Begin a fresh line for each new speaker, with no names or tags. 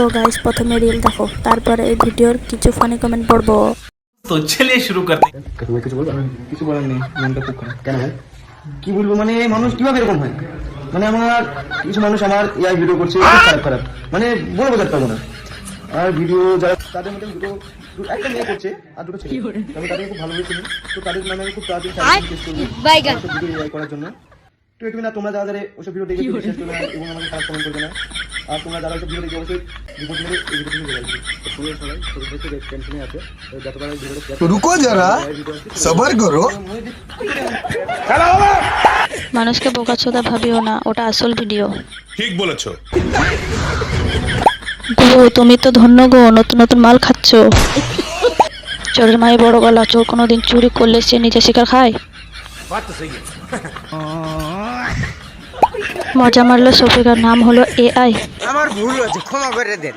তো গাইস প্রথমে রিল দেখো, তারপরে এই ভিডিওর কিছু ফানি কমেন্ট পড়বো।
तो चलिए शुरू करते हैं।
তুমি কিছু বলবো? কিছু বলার নেই, মনটা খুব খারাপ। কেন ভাই? কি বলবো, মানে মানুষ কিভাবে এরকম হয়? মানে আমার কিছু মানুষ আমার ইয়ার ভিডিও করছে খুব খারাপ খারাপ, মানে বলে বোঝাতে পারবো না। আর ভিডিও যারা তাদের মধ্যে দুটো একটা মেয়ে করছে আর দুটো ছেলে, আমি তাদের খুব ভালোভাবে চিনি। তো তাদের নামে আমি খুব তাড়াতাড়ি কেস করবো ভিডিও এআই করার জন্য। তো এটুকু না, তোমরা যারা যারা ওসব ভিডিও দেখে বিশ্বাস করবে না এবং আমাকে খারাপ কমেন্ট করবে না। আর তোমরা যারা ওসব ভিডিও দেখে অবশ্যই রিপোর্ট মেরে এই ভিডিও থেকে বেরিয়ে আসবে। তো সবাই সবাই দেখে টেনশনে আছে, যতবার ভিডিওটা
रुको जरा सबर करो।
মানুষকে বোকাচোদা ভাবিও না, ওটা আসল ভিডিও।
ঠিক বলেছো।
গো তুমি তো ধন্য গো, নতুন নতুন মাল খাচ্ছ। চোরের মায়ে বড় গলা, চোর কোনোদিন চুরি করলে সে নিজে শিকার খায়। মজা মারলো শফিকার নাম হলো এআই।
আমার ভুল হয়েছে, ক্ষমা করে দেন।